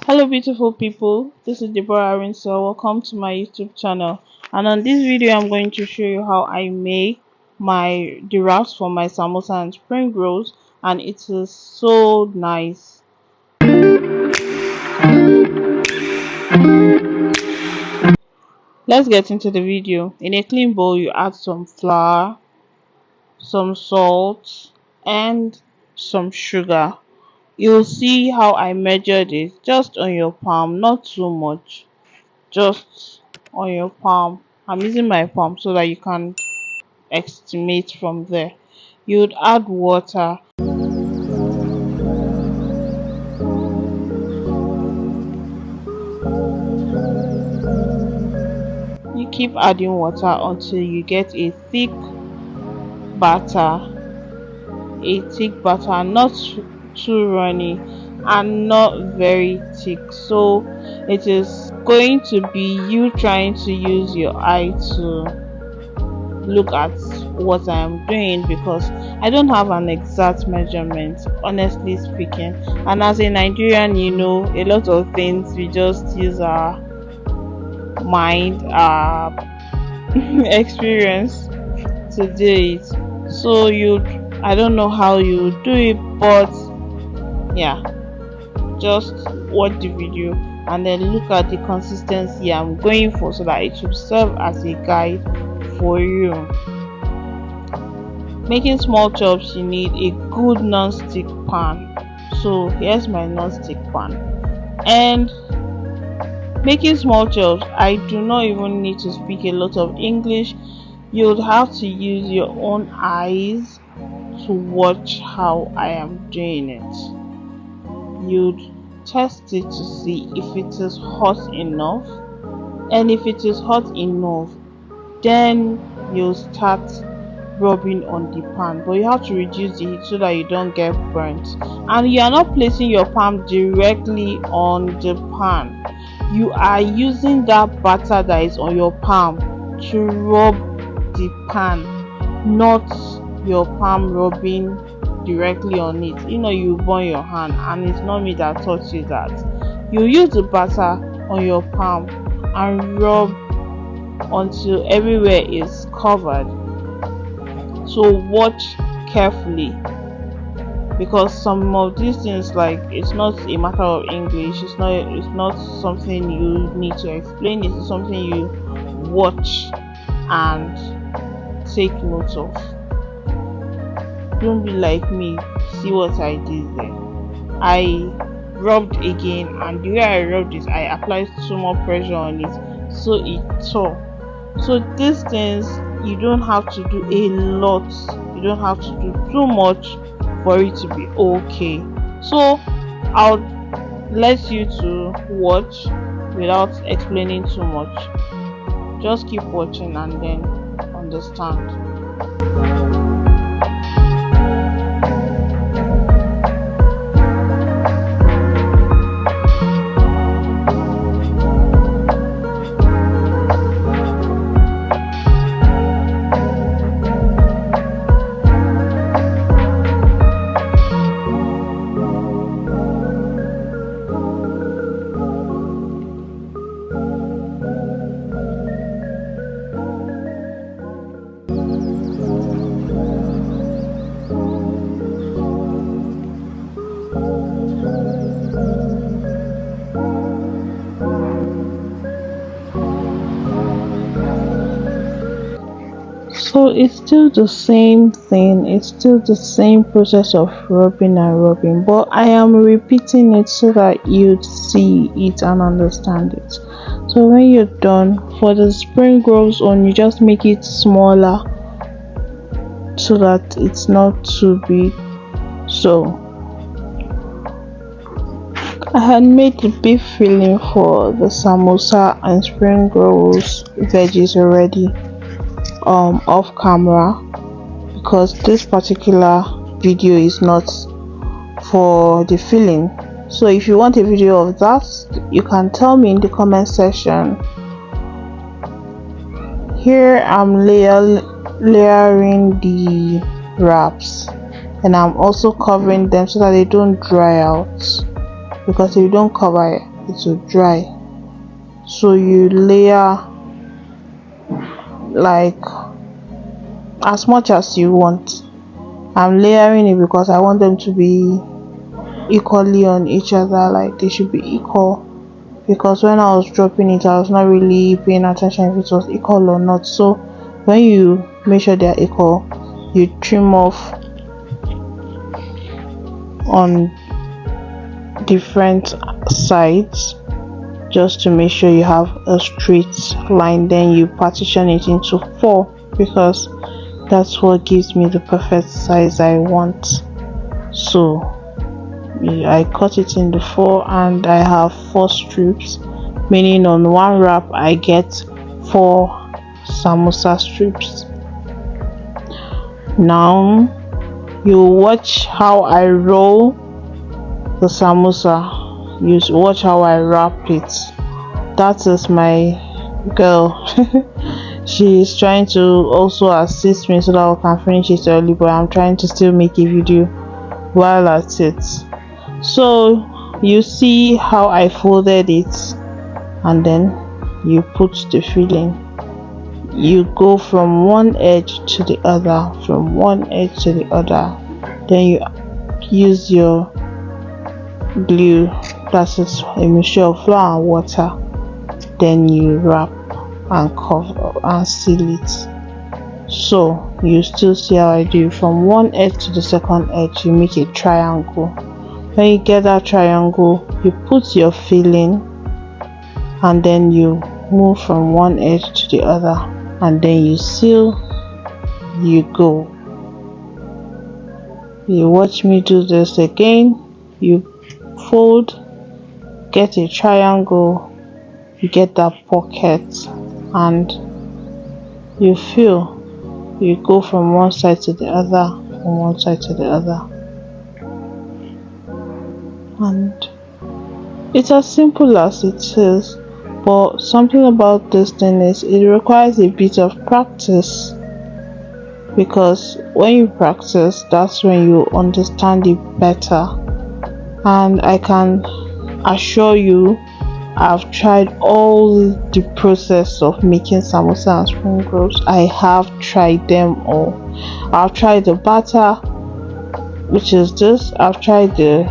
Hello beautiful people, this is Deborah Arinsel. Welcome to my YouTube channel, and on this video I'm going to show you how I make the wraps for my samosa and spring rolls, and it is so nice. Let's get into the video. In a clean bowl you add some flour, some salt and some sugar. You'll see how I measured it just on your palm, not too much, just on your palm. I'm using my palm so that you can estimate from there. You'd add water. You keep adding water until you get a thick batter, not too runny and not very thick. So it is going to be you trying to use your eye to look at what I am doing, because I don't have an exact measurement, honestly speaking. And as a Nigerian, a lot of things we just use our mind, our experience to do it. So I don't know how you do it, but yeah, just watch the video and then look at the consistency I'm going for so that it should serve as a guide for you. Making small chops, you need a good non-stick pan. So here's my non-stick pan. And making small chops, I do not even need to speak a lot of English. You'd have to use your own eyes to watch how I am doing it. You'd test it to see if it is hot enough, and if it is hot enough, then you'll start rubbing on the pan, but you have to reduce the heat so that you don't get burnt. And you are not placing your palm directly on the pan. You are using that batter that is on your palm to rub the pan, not your palm rubbing directly on it. You burn your hand, and it's not me that taught you that. You use the batter on your palm and rub until everywhere is covered. So watch carefully, because some of these things, like, it's not a matter of English, it's not something you need to explain, it's something you watch and take note of. Don't be like me. See what I did there. I rubbed again, and the way I rubbed it, I applied so much pressure on it, so it tore. So these things, you don't have to do a lot, you don't have to do too much for it to be okay. So I'll let you to watch without explaining too much. Just keep watching and then understand. So it's still the same thing, it's still the same process of rubbing and rubbing, but I am repeating it so that you'd see it and understand it. So when you're done, for the spring rolls on, you just make it smaller so that it's not too big. So I had made the beef filling for the samosa and spring rolls veggies already off camera, because this particular video is not for the filling. So if you want a video of that, you can tell me in the comment section. Here I'm layering the wraps, and I'm also covering them so that they don't dry out, because if you don't cover it will dry. So you layer like as much as you want. I'm layering it because I want them to be equally on each other, like they should be equal, because when I was dropping it I was not really paying attention if it was equal or not. So when you make sure they are equal, you trim off on different sides just to make sure you have a straight line. Then you partition it into 4 because that's what gives me the perfect size I want. So I cut it into 4 and I have 4 strips, meaning on one wrap I get 4 samosa strips. Now you watch how I roll the samosa, you watch how I wrap it. That is my girl. She is trying to also assist me so that I can finish it early, but I'm trying to still make a video while at it. So you see how I folded it, and then you put the filling. You go from one edge to the other, from one edge to the other. Then you use your glue, that is a mixture of flour and water. Then you wrap and cover and seal it. So you still see how I do. From one edge to the second edge, you make a triangle. When you get that triangle, you put your filling, and then you move from one edge to the other, and then you seal. You go. You watch me do this again. You fold, get a triangle, you get that pocket, and you fill. You go from one side to the other, from one side to the other, and it's as simple as it is. But something about this thing is it requires a bit of practice, because when you practice, that's when you understand it better. And I can assure you, I've tried all the process of making samosa and spring rolls. I have tried them all. I've tried the batter, which is this. I've tried the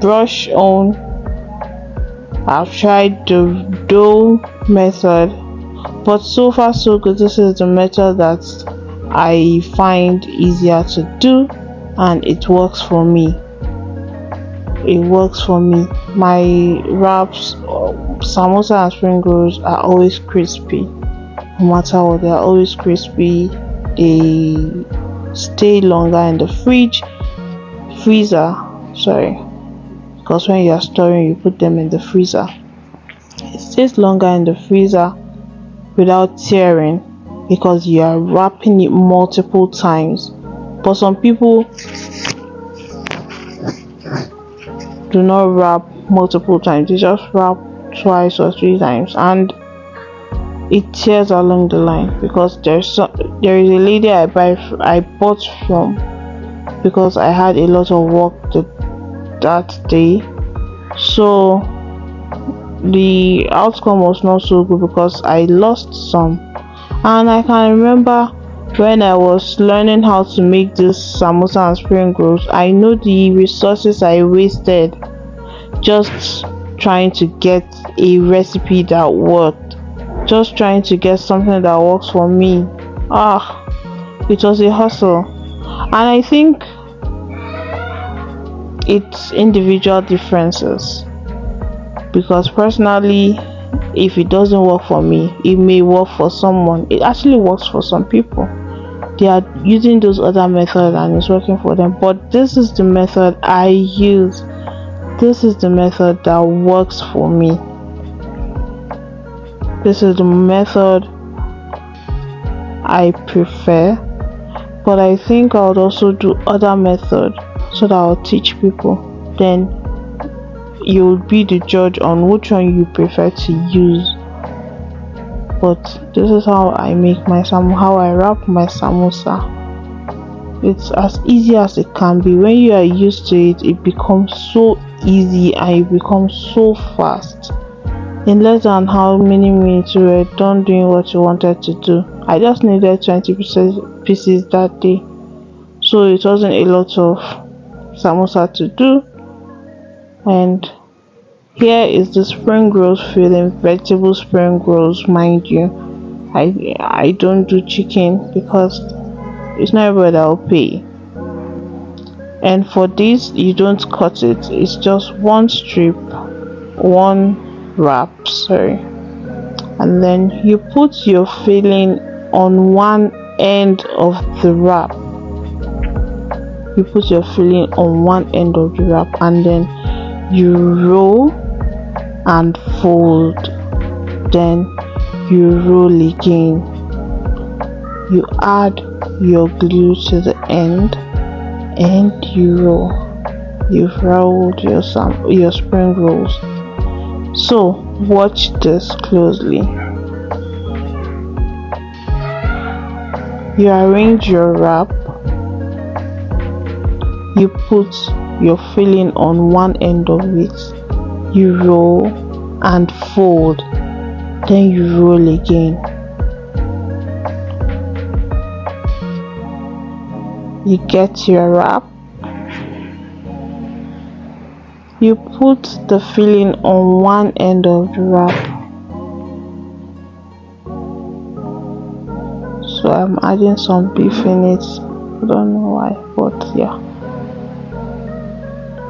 brush on. I've tried the dough method, but so far so good. This is the method that I find easier to do, and it works for me. It works for me. My wraps, samosa and spring rolls are always crispy. No matter what, they are always crispy. They stay longer in the freezer. Sorry, because when you are storing, you put them in the freezer. It stays longer in the freezer without tearing because you are wrapping it multiple times. But some people do not wrap multiple times. They just wrap twice or 3 times, and it tears along the line. Because there is a lady I bought from, because I had a lot of work that day, so the outcome was not so good because I lost some. And I can remember when I was learning how to make this samosa and spring rolls, I know the resources I wasted just trying to get a recipe that worked, just trying to get something that works for me. It was a hustle. And I think it's individual differences, because personally, if it doesn't work for me, it may work for someone. It actually works for some people. They are using those other methods and it's working for them, but this is the method I use. This is the method that works for me. This is the method I prefer, but I think I would also do other methods so that I'll teach people. Then you'll be the judge on which one you prefer to use. But this is how I make my how I wrap my samosa. It's as easy as it can be. When you are used to it, it becomes so easy and it becomes so fast. In less than how many minutes you were done doing what you wanted to do. I just needed 20 pieces that day, so it wasn't a lot of samosa to do. And here is the spring rolls filling, vegetable spring rolls, mind you. I don't do chicken because it's not everybody that will pay. And for this, you don't cut it, it's just one strip, one wrap, sorry. And then you put your filling on one end of the wrap. You put your filling on one end of the wrap, and then you roll and fold. Then you roll again. You add your glue to the end and you roll. You've rolled your spring rolls. So watch this closely. You arrange your wrap. You put your filling on one end of it. You roll and fold. Then you roll again. You get your wrap. You put the filling on one end of the wrap. So I'm adding some beef in it. I don't know why, but yeah.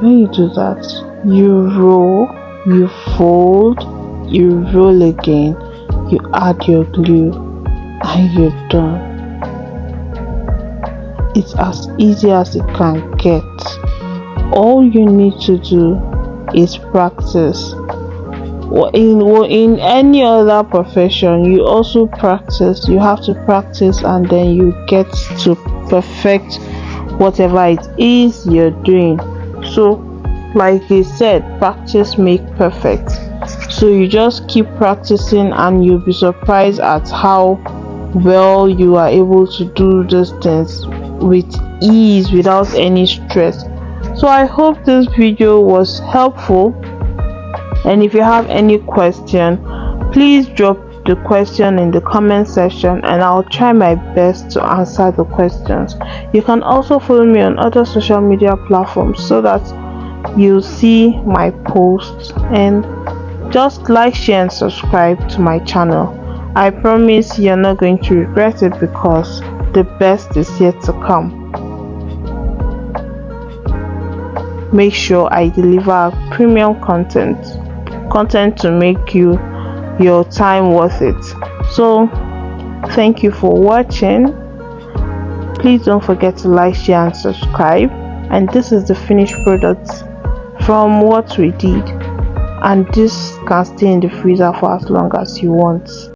When you do that, you roll, you fold, you roll again, you add your glue, and you're done. It's as easy as it can get. All you need to do is practice. In any other profession, you also practice. You have to practice, and then you get to perfect whatever it is you're doing. So like they said, practice make perfect. So you just keep practicing and you'll be surprised at how well you are able to do these things with ease without any stress. So I hope this video was helpful, and if you have any question, please drop the question in the comment section and I'll try my best to answer the questions. You can also follow me on other social media platforms so that you'll see my posts, and just like, share and subscribe to my channel. I promise you're not going to regret it because the best is yet to come. Make sure I deliver premium content to make your time worth it. So thank you for watching. Please don't forget to like, share and subscribe. And this is the finished product from what we did, and this can stay in the freezer for as long as you want.